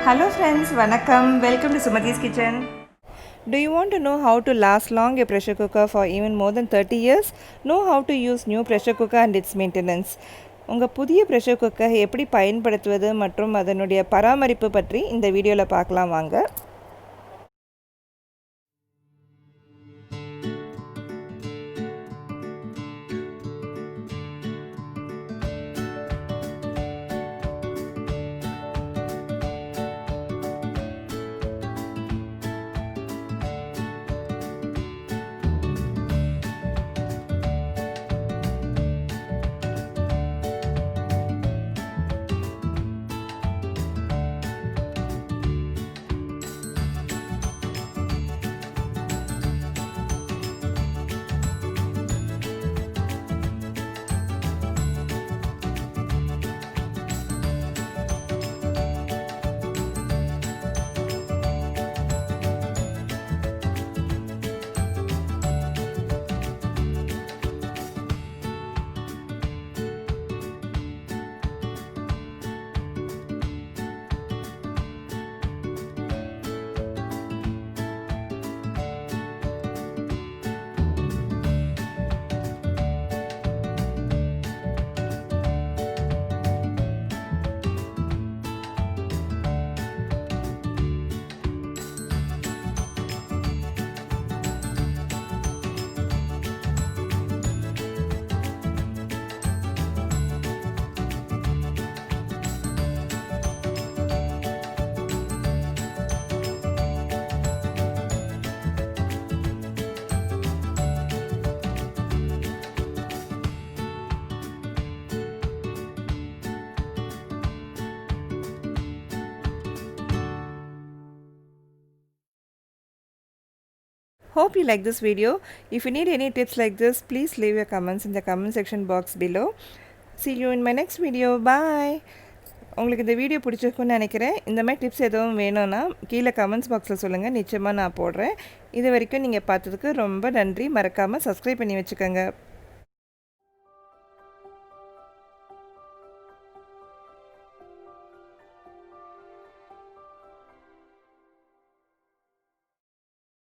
Hello friends, vanakkam. Welcome to Sumati's Kitchen. Do you want to know how to last long a pressure cooker for even more than 30 years? Know how to use new pressure cooker and its maintenance. உங்கள் புதிய pressure cooker எப்படி பயன்படுத்துவது மற்றும் அதனுடைய பராமரிப்பு பற்றி இந்த வீடியோவில் பார்க்கலாம் வாங்க. Hope you like this video. If you need any tips like this, please leave your comments in the comment section box below. See you in my next video. Bye. உங்களுக்கு இந்த வீடியோ பிடிச்சிருக்குன்னு நினைக்கிறேன். இந்த மாதிரி டிப்ஸ் எதுவும் வேணும்னா கீழே comments பாக்ஸில் சொல்லுங்கள், நிச்சயமாக நான் போடுறேன். இது வரைக்கும் நீங்கள் பார்த்ததுக்கு ரொம்ப நன்றி. மறக்காமல் சப்ஸ்கிரைப் பண்ணி வச்சுக்கோங்க.